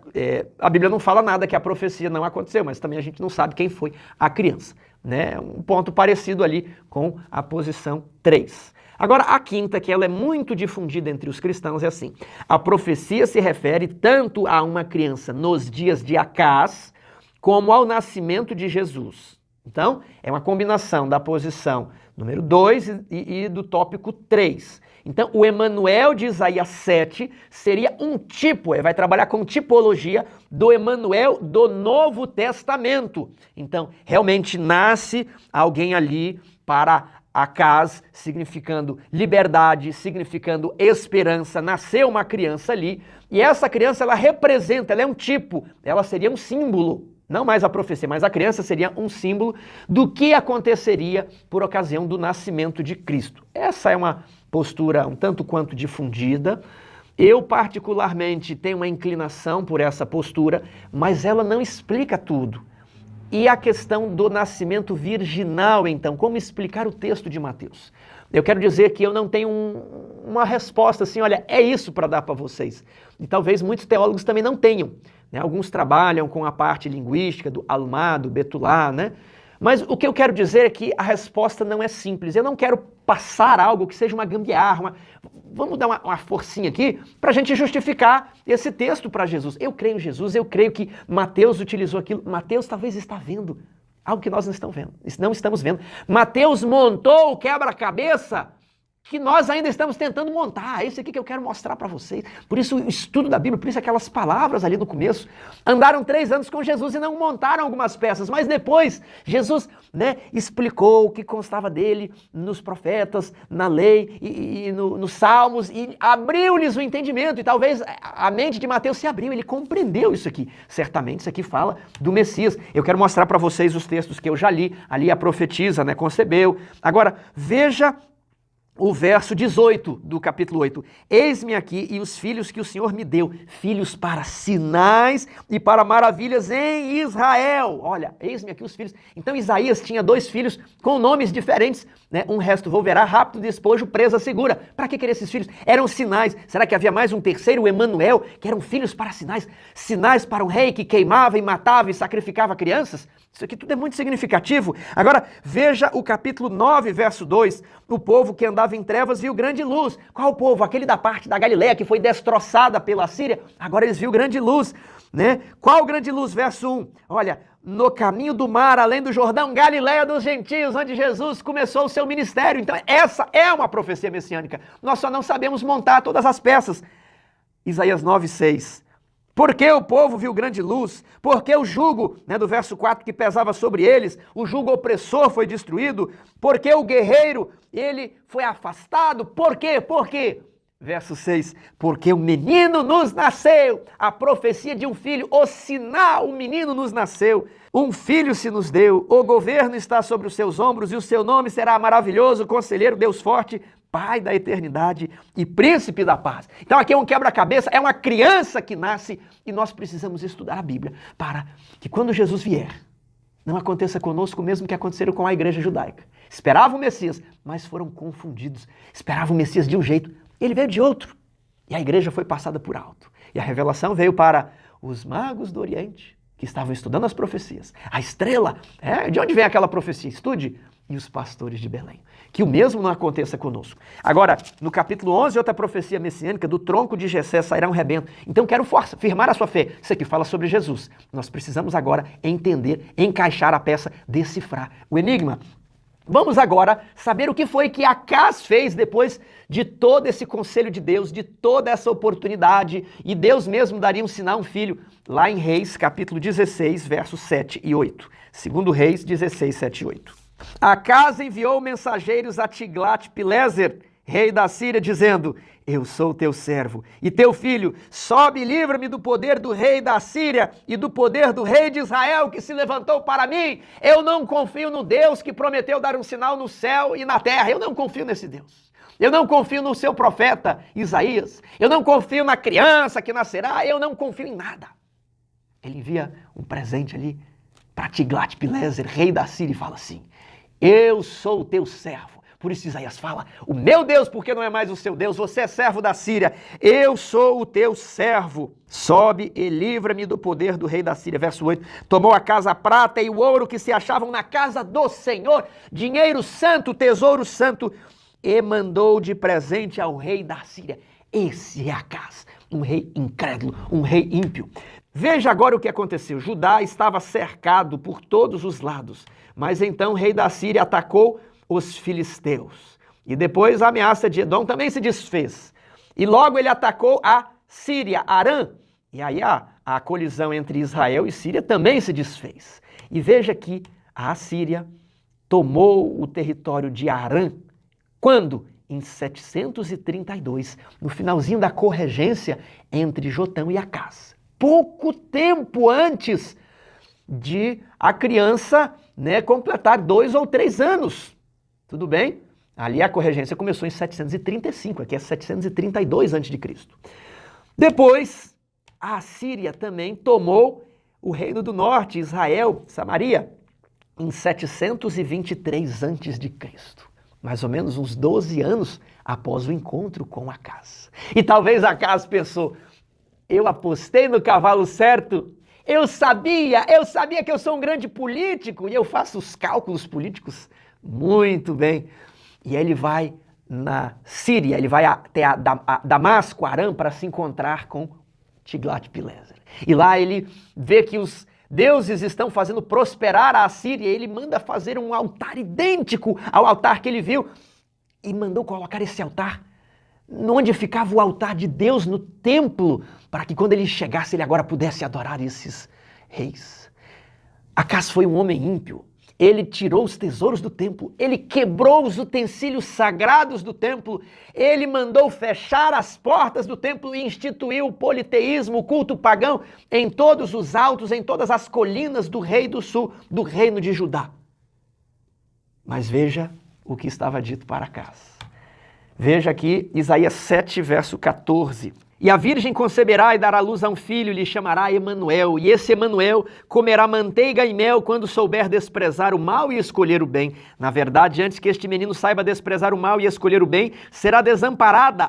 a Bíblia não fala nada que a profecia não aconteceu, mas também a gente não sabe quem foi a criança, né? Um ponto parecido ali com a posição 3. Agora, a quinta, que ela é muito difundida entre os cristãos, é assim. A profecia se refere tanto a uma criança nos dias de Acas, como ao nascimento de Jesus. Então, é uma combinação da posição número 2 e do tópico 3. Então, o Emanuel de Isaías 7 seria um tipo, vai trabalhar com tipologia do Emanuel do Novo Testamento. Então, realmente nasce alguém ali para Acas, significando liberdade, significando esperança. Nasceu uma criança ali, e essa criança, ela representa, ela é um tipo, ela seria um símbolo. Não mais a profecia, mas a criança seria um símbolo do que aconteceria por ocasião do nascimento de Cristo. Essa é uma postura um tanto quanto difundida. Eu, particularmente, tenho uma inclinação por essa postura, mas ela não explica tudo. E a questão do nascimento virginal, então, como explicar o texto de Mateus? Eu quero dizer que eu não tenho uma resposta assim, olha, é isso para dar para vocês. E talvez muitos teólogos também não tenham, né? Alguns trabalham com a parte linguística do Alma, do Betulá, né? Mas o que eu quero dizer é que a resposta não é simples. Eu não quero passar algo que seja uma gambiarra, vamos dar uma forcinha aqui para a gente justificar esse texto para Jesus. Eu creio em Jesus, eu creio que Mateus utilizou aquilo. Mateus talvez está vendo algo que nós não estamos vendo. Mateus montou o quebra-cabeça que nós ainda estamos tentando montar. É isso aqui que eu quero mostrar para vocês. Por isso o estudo da Bíblia, por isso aquelas palavras ali no começo. Andaram 3 anos com Jesus e não montaram algumas peças, mas depois Jesus, né, explicou o que constava dele nos profetas, na lei e nos salmos, e abriu-lhes o entendimento. E talvez a mente de Mateus se abriu, ele compreendeu isso aqui. Certamente isso aqui fala do Messias. Eu quero mostrar para vocês os textos que eu já li. Ali a profetisa, né, concebeu. Agora, veja o verso 18 do capítulo 8. Eis-me aqui e os filhos que o Senhor me deu, filhos para sinais e para maravilhas em Israel. Olha, eis-me aqui os filhos. Então Isaías tinha 2 filhos com nomes diferentes, né? Um resto volverá, rápido despojo, presa segura. Para que querer esses filhos? Eram sinais. Será que havia mais um terceiro, o Emanuel, que eram filhos para sinais? Sinais para um rei que queimava e matava e sacrificava crianças? Isso aqui tudo é muito significativo. Agora, veja o capítulo 9, verso 2. O povo que andava em trevas viu grande luz. Qual povo? Aquele da parte da Galileia que foi destroçada pela Síria. Agora eles viram grande luz, né? Qual grande luz? Verso 1. Olha, no caminho do mar, além do Jordão, Galileia dos gentios, onde Jesus começou o seu ministério. Então essa é uma profecia messiânica. Nós só não sabemos montar todas as peças. Isaías 9, 6. Porque o povo viu grande luz, porque o jugo, né, do verso 4, que pesava sobre eles, o jugo opressor foi destruído, porque o guerreiro, ele foi afastado. Por quê? Por quê? Verso 6, porque o menino nos nasceu, a profecia de um filho, o sinal, o menino nos nasceu, um filho se nos deu, o governo está sobre os seus ombros e o seu nome será maravilhoso, conselheiro, Deus forte, Pai da eternidade e príncipe da paz. Então aqui é um quebra-cabeça, é uma criança que nasce e nós precisamos estudar a Bíblia para que quando Jesus vier, não aconteça conosco o mesmo que aconteceu com a igreja judaica. Esperavam o Messias, mas foram confundidos. Esperavam o Messias de um jeito, ele veio de outro. E a igreja foi passada por alto. E a revelação veio para os magos do Oriente, que estavam estudando as profecias. A estrela, de onde vem aquela profecia? Estude. E os pastores de Belém. Que o mesmo não aconteça conosco. Agora, no capítulo 11, outra profecia messiânica, do tronco de Jessé sairá um rebento. Então quero firmar a sua fé. Isso aqui fala sobre Jesus. Nós precisamos agora entender, encaixar a peça, decifrar o enigma. Vamos agora saber o que foi que Acas fez depois de todo esse conselho de Deus, de toda essa oportunidade, e Deus mesmo daria um sinal, um filho, lá em Reis, capítulo 16, versos 7 e 8. Segundo Reis, 16, 7 e 8. Acas enviou mensageiros a Tiglat-Pileser, rei da Síria, dizendo: eu sou teu servo e teu filho, sobe e livra-me do poder do rei da Síria e do poder do rei de Israel que se levantou para mim. Eu não confio no Deus que prometeu dar um sinal no céu e na terra. Eu não confio nesse Deus. Eu não confio no seu profeta Isaías. Eu não confio na criança que nascerá. Eu não confio em nada. Ele envia um presente ali para Tiglat-Pileser, rei da Síria, e fala assim: eu sou o teu servo. Por isso Isaías fala: o meu Deus, porque não é mais o seu Deus, você é servo da Síria. Eu sou o teu servo. Sobe e livra-me do poder do rei da Síria. Verso 8. Tomou a casa, a prata e o ouro que se achavam na casa do Senhor, dinheiro santo, tesouro santo, e mandou de presente ao rei da Síria. Esse é Acaz, um rei incrédulo, um rei ímpio. Veja agora o que aconteceu. Judá estava cercado por todos os lados, mas então o rei da Síria atacou os filisteus. E depois a ameaça de Edom também se desfez. E logo ele atacou a Síria, Arã. E aí a colisão entre Israel e Síria também se desfez. E veja que a Síria tomou o território de Arã. Quando? Em 732, no finalzinho da corregência entre Jotão e Acaz. Pouco tempo antes de a criança, completar 2 ou 3 anos. Tudo bem? Ali a corregência começou em 735, aqui é 732 a.C. Depois, a Síria também tomou o reino do norte, Israel, Samaria, em 723 a.C. Mais ou menos uns 12 anos após o encontro com Acaz. E talvez Acaz pensou: eu apostei no cavalo certo, eu sabia que eu sou um grande político e eu faço os cálculos políticos muito bem. E aí ele vai na Síria, ele vai até a Damasco, Arã, para se encontrar com Tiglat-Pileser. E lá ele vê que os deuses estão fazendo prosperar a Síria, e ele manda fazer um altar idêntico ao altar que ele viu e mandou colocar esse altar onde ficava o altar de Deus no templo, para que quando ele chegasse ele agora pudesse adorar esses reis. Acaz foi um homem ímpio. Ele tirou os tesouros do templo, ele quebrou os utensílios sagrados do templo, ele mandou fechar as portas do templo e instituiu o politeísmo, o culto pagão, em todos os altos, em todas as colinas do rei do sul, do reino de Judá. Mas veja o que estava dito para Acaz. Veja aqui Isaías 7, verso 14. E a virgem conceberá e dará luz a um filho, e lhe chamará Emanuel. E esse Emanuel comerá manteiga e mel quando souber desprezar o mal e escolher o bem. Na verdade, antes que este menino saiba desprezar o mal e escolher o bem, será desamparada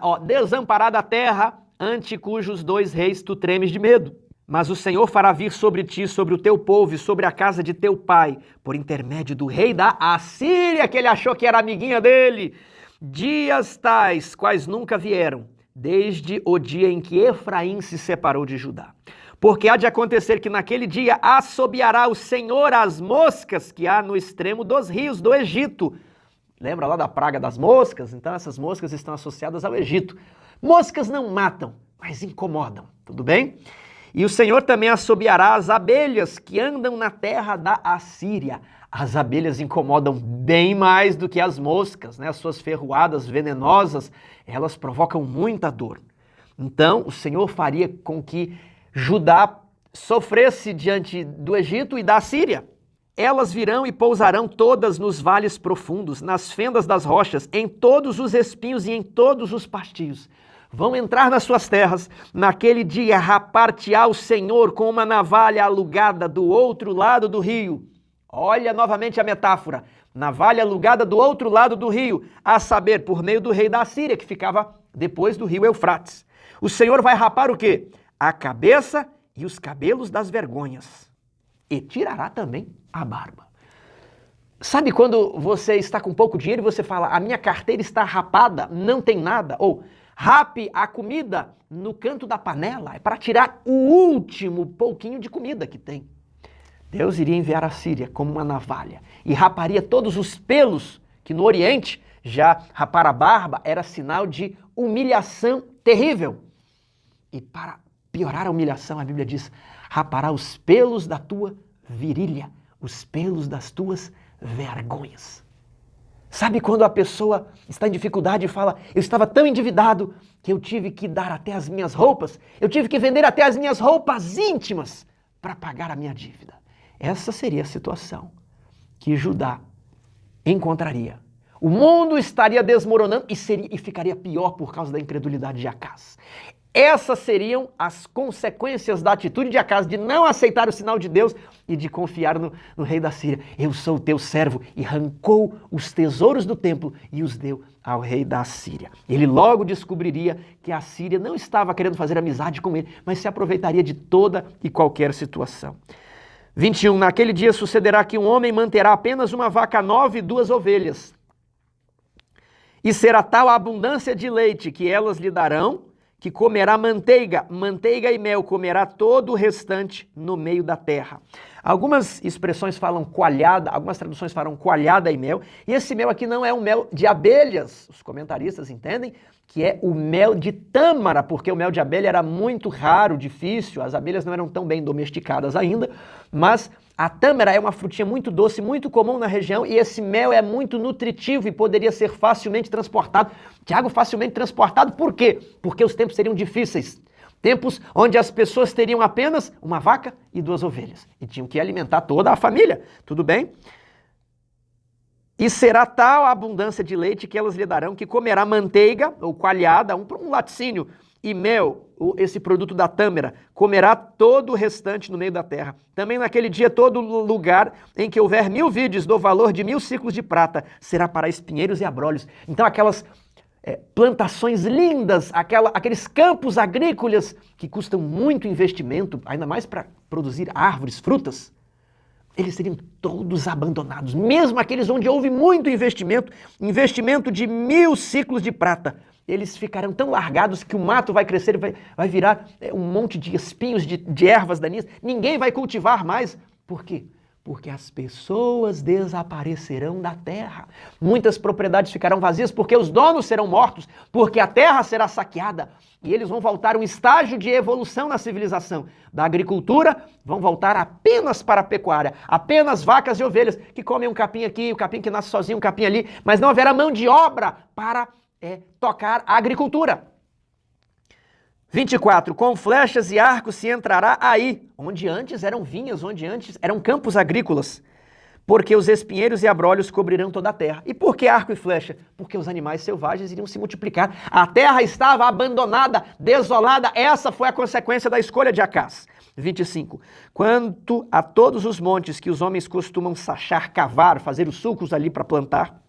a terra, ante cujos 2 reis tu tremes de medo. Mas o Senhor fará vir sobre ti, sobre o teu povo e sobre a casa de teu pai, por intermédio do rei da Assíria, que ele achou que era amiguinha dele, dias tais quais nunca vieram, desde o dia em que Efraim se separou de Judá. Porque há de acontecer que naquele dia assobiará o Senhor as moscas que há no extremo dos rios do Egito. Lembra lá da praga das moscas? Então essas moscas estão associadas ao Egito. Moscas não matam, mas incomodam, tudo bem? E o Senhor também assobiará as abelhas que andam na terra da Assíria. As abelhas incomodam bem mais do que as moscas, As suas ferroadas venenosas, elas provocam muita dor. Então, o Senhor faria com que Judá sofresse diante do Egito e da Síria. Elas virão e pousarão todas nos vales profundos, nas fendas das rochas, em todos os espinhos e em todos os pastios. Vão entrar nas suas terras, naquele dia rapar-te-á o Senhor com uma navalha alugada do outro lado do rio. Olha novamente a metáfora, navalha alugada do outro lado do rio, a saber, por meio do rei da Síria, que ficava depois do rio Eufrates. O Senhor vai rapar o quê? A cabeça e os cabelos das vergonhas, e tirará também a barba. Sabe quando você está com pouco dinheiro e você fala: a minha carteira está rapada, não tem nada? Ou rape a comida no canto da panela, é para tirar o último pouquinho de comida que tem. Deus iria enviar a Síria como uma navalha e raparia todos os pelos, que no Oriente já rapar a barba era sinal de humilhação terrível. E para piorar a humilhação, a Bíblia diz: rapará os pelos da tua virilha, os pelos das tuas vergonhas. Sabe quando a pessoa está em dificuldade e fala: eu estava tão endividado que eu tive que dar até as minhas roupas, eu tive que vender até as minhas roupas íntimas para pagar a minha dívida. Essa seria a situação que Judá encontraria. O mundo estaria desmoronando e ficaria pior por causa da incredulidade de Acaz. Essas seriam as consequências da atitude de Acaz de não aceitar o sinal de Deus e de confiar no rei da Síria. Eu sou o teu servo, e arrancou os tesouros do templo e os deu ao rei da Síria. Ele logo descobriria que a Síria não estava querendo fazer amizade com ele, mas se aproveitaria de toda e qualquer situação. 21. Naquele dia sucederá que um homem manterá apenas uma vaca nova e 2 ovelhas. E será tal a abundância de leite que elas lhe darão, que comerá manteiga e mel, comerá todo o restante no meio da terra. Algumas expressões falam coalhada, algumas traduções falam coalhada e mel, e esse mel aqui não é um mel de abelhas. Os comentaristas entendem que é o mel de tâmara, porque o mel de abelha era muito raro, difícil, as abelhas não eram tão bem domesticadas ainda, mas a tâmara é uma frutinha muito doce, muito comum na região, e esse mel é muito nutritivo e poderia ser facilmente transportado. Tiago, facilmente transportado, por quê? Porque os tempos seriam difíceis. Tempos onde as pessoas teriam apenas uma vaca e 2 ovelhas. E tinham que alimentar toda a família. Tudo bem? E será tal a abundância de leite que elas lhe darão, que comerá manteiga, ou coalhada, um laticínio, e mel, esse produto da tâmara, comerá todo o restante no meio da terra. Também naquele dia todo lugar em que houver 1000 vides do valor de 1000 ciclos de prata, será para espinheiros e abrolhos. Então aquelas plantações lindas, aqueles campos agrícolas que custam muito investimento, ainda mais para produzir árvores, frutas, eles seriam todos abandonados, mesmo aqueles onde houve muito investimento de 1000 ciclos de prata. Eles ficarão tão largados que o mato vai crescer, vai virar um monte de espinhos, de ervas daninhas. Ninguém vai cultivar mais. Por quê? Porque as pessoas desaparecerão da terra. Muitas propriedades ficarão vazias porque os donos serão mortos, porque a terra será saqueada. E eles vão voltar a um estágio de evolução na civilização. Da agricultura, vão voltar apenas para a pecuária. Apenas vacas e ovelhas que comem um capim aqui, um capim que nasce sozinho, um capim ali. Mas não haverá mão de obra para tocar a agricultura. 24. Com flechas e arcos se entrará aí, onde antes eram vinhas, onde antes eram campos agrícolas, porque os espinheiros e abrolhos cobrirão toda a terra. E por que arco e flecha? Porque os animais selvagens iriam se multiplicar. A terra estava abandonada, desolada. Essa foi a consequência da escolha de Acaz. 25. Quanto a todos os montes que os homens costumam sachar, cavar, fazer os sulcos ali para plantar,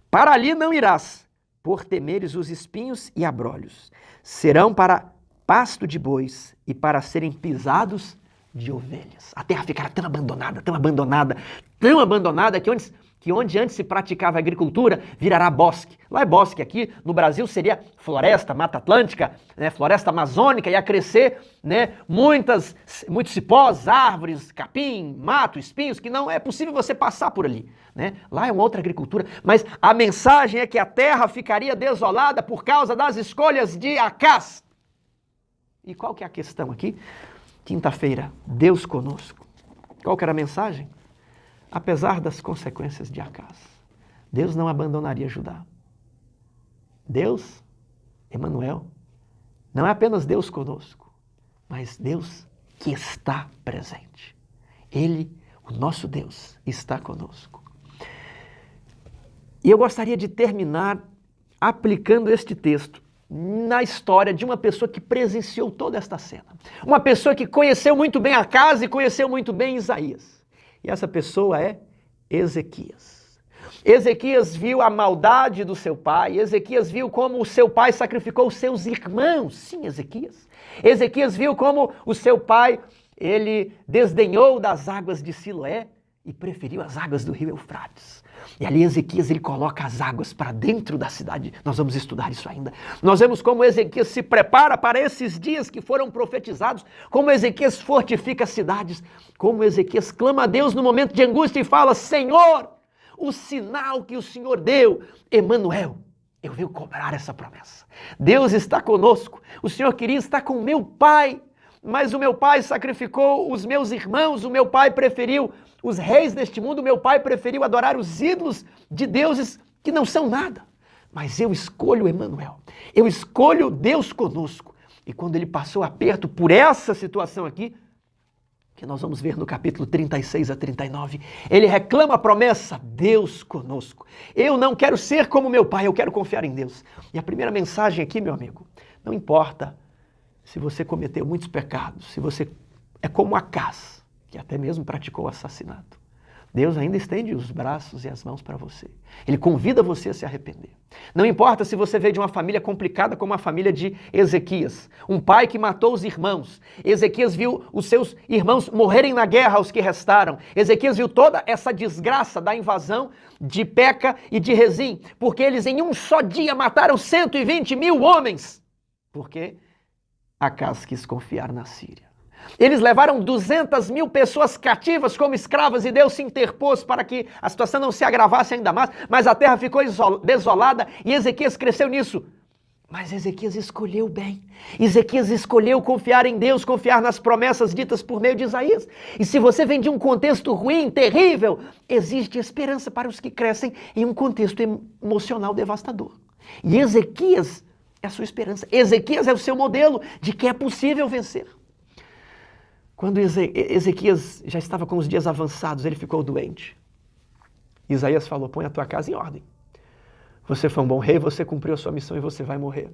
para ali não irás, por temeres os espinhos e abrolhos. Serão para pasto de bois e para serem pisados de ovelhas. A terra ficará tão abandonada, tão abandonada, tão abandonada que onde antes se praticava agricultura virará bosque. Lá é bosque, aqui no Brasil seria floresta, mata atlântica, floresta amazônica, ia crescer muitos cipós, árvores, capim, mato, espinhos, que não é possível você passar por ali. Lá é uma outra agricultura, mas a mensagem é que a terra ficaria desolada por causa das escolhas de Acaz. E qual que é a questão aqui? Quinta-feira, Deus conosco. Qual que era a mensagem? Apesar das consequências de Acaz, Deus não abandonaria Judá. Deus, Emanuel, não é apenas Deus conosco, mas Deus que está presente. Ele, o nosso Deus, está conosco. E eu gostaria de terminar aplicando este texto na história de uma pessoa que presenciou toda esta cena. Uma pessoa que conheceu muito bem Acaz e conheceu muito bem Isaías. E essa pessoa é Ezequias. Ezequias viu a maldade do seu pai. Ezequias viu como o seu pai sacrificou os seus irmãos. Sim, Ezequias. Ezequias viu como o seu pai, ele desdenhou das águas de Siloé e preferiu as águas do rio Eufrates. E ali Ezequias, ele coloca as águas para dentro da cidade. Nós vamos estudar isso ainda. Nós vemos como Ezequias se prepara para esses dias que foram profetizados, como Ezequias fortifica as cidades, como Ezequias clama a Deus no momento de angústia e fala: Senhor, o sinal que o Senhor deu, Emanuel, eu venho cobrar essa promessa. Deus está conosco. O Senhor queria estar com meu pai, mas o meu pai sacrificou os meus irmãos, o meu pai preferiu os reis deste mundo, o meu pai preferiu adorar os ídolos de deuses que não são nada. mas eu escolho Emanuel. Eu escolho Deus conosco. E quando ele passou aperto por essa situação aqui, que nós vamos ver no capítulo 36 a 39, ele reclama a promessa, Deus conosco. Eu não quero ser como meu pai, eu quero confiar em Deus. E a primeira mensagem aqui, meu amigo, não importa se você cometeu muitos pecados, se você é como Acás, que até mesmo praticou o assassinato. Deus ainda estende os braços e as mãos para você. Ele convida você a se arrepender. Não importa se você veio de uma família complicada como a família de Ezequias, um pai que matou os irmãos. Ezequias viu os seus irmãos morrerem na guerra, os que restaram. Ezequias viu toda essa desgraça da invasão de Peca e de Rezim, porque eles em um só dia mataram 120 mil homens, porque Acás quis confiar na Síria. Eles levaram 200 mil pessoas cativas como escravas e Deus se interpôs para que a situação não se agravasse ainda mais, mas a terra ficou desolada e Ezequias cresceu nisso. Mas Ezequias escolheu bem. Ezequias escolheu confiar em Deus, confiar nas promessas ditas por meio de Isaías. E se você vem de um contexto ruim, terrível, existe esperança para os que crescem em um contexto emocional devastador. E Ezequias é a sua esperança. Ezequias é o seu modelo de que é possível vencer. Quando Ezequias já estava com os dias avançados, ele ficou doente. Isaías falou, põe a tua casa em ordem. Você foi um bom rei, você cumpriu a sua missão e você vai morrer.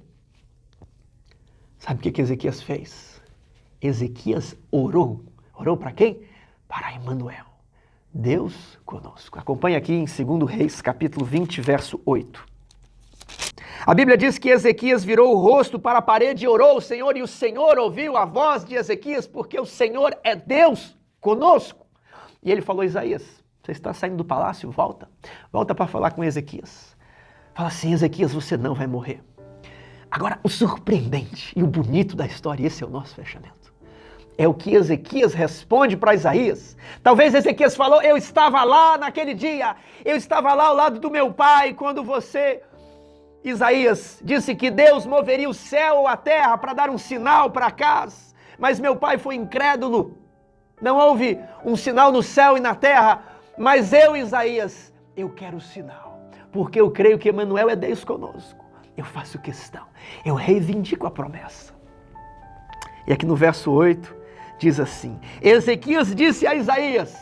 Sabe o que Ezequias fez? Ezequias orou. Orou para quem? Para Emanuel. Deus conosco. Acompanhe aqui em 2 Reis, capítulo 20, verso 8. A Bíblia diz que Ezequias virou o rosto para a parede e orou ao Senhor, e o Senhor ouviu a voz de Ezequias, porque o Senhor é Deus conosco. E ele falou, Isaías, você está saindo do palácio? Volta. Volta para falar com Ezequias. Fala assim, Ezequias, você não vai morrer. Agora, o surpreendente e o bonito da história, e esse é o nosso fechamento, é o que Ezequias responde para Isaías. Talvez Ezequias falou, eu estava lá naquele dia, eu estava lá ao lado do meu pai, quando você... Isaías disse que Deus moveria o céu ou a terra para dar um sinal para Acás, mas meu pai foi incrédulo. Não houve um sinal no céu e na terra, mas eu, Isaías, eu quero o sinal, porque eu creio que Emanuel é Deus conosco. Eu faço questão, eu reivindico a promessa. E aqui no verso 8 diz assim, Ezequias disse a Isaías,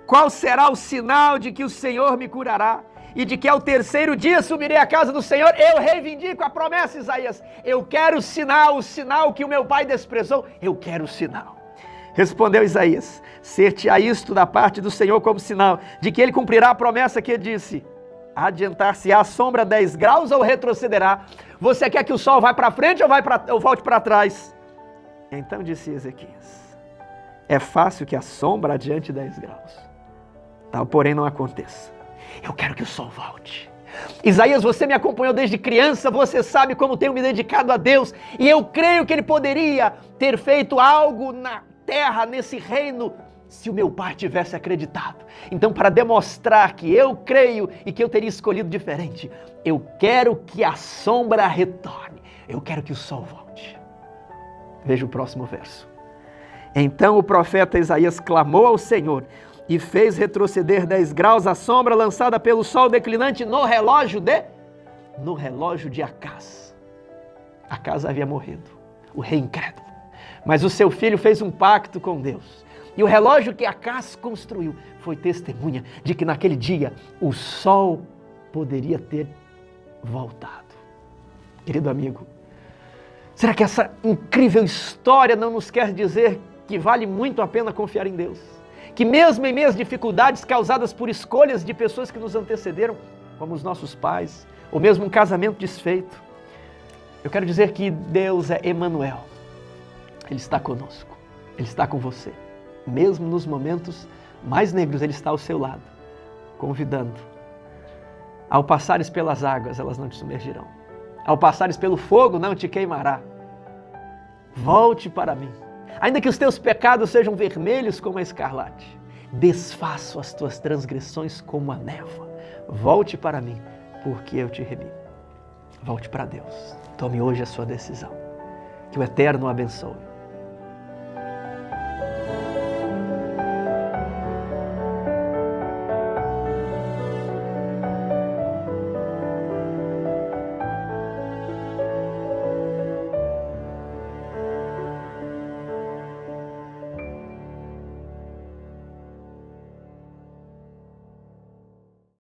qual será o sinal de que o Senhor me curará? E de que ao terceiro dia subirei à casa do Senhor, eu reivindico a promessa, Isaías. Eu quero o sinal que o meu pai desprezou, eu quero o sinal. Respondeu Isaías, ser-te-á isto da parte do Senhor como sinal, de que ele cumprirá a promessa que ele disse. Adiantar-se-á a sombra 10 graus ou retrocederá? Você quer que o sol vá para frente ou volte para trás? Então disse Ezequias, é fácil que a sombra adiante 10 graus. Tal, porém, não aconteça. Eu quero que o sol volte. Isaías, você me acompanhou desde criança, você sabe como tenho me dedicado a Deus, e eu creio que ele poderia ter feito algo na terra, nesse reino, se o meu pai tivesse acreditado. Então, para demonstrar que eu creio e que eu teria escolhido diferente, eu quero que a sombra retorne, eu quero que o sol volte. Veja o próximo verso. Então o profeta Isaías clamou ao Senhor, e fez retroceder 10 graus a sombra lançada pelo sol declinante no relógio de Acás. Acás havia morrido, o rei incrédulo. Mas o seu filho fez um pacto com Deus. E o relógio que Acás construiu foi testemunha de que naquele dia o sol poderia ter voltado. Querido amigo, será que essa incrível história não nos quer dizer que vale muito a pena confiar em Deus? Que mesmo em meio às dificuldades causadas por escolhas de pessoas que nos antecederam, como os nossos pais, ou mesmo um casamento desfeito, eu quero dizer que Deus é Emanuel. Ele está conosco, Ele está com você. Mesmo nos momentos mais negros, Ele está ao seu lado, convidando. Ao passares pelas águas, elas não te submergirão. Ao passares pelo fogo, não te queimará. Volte para mim. Ainda que os teus pecados sejam vermelhos como a escarlate, desfaço as tuas transgressões como a névoa. Volte para mim, porque eu te remi. Volte para Deus. Tome hoje a sua decisão. Que o Eterno o abençoe.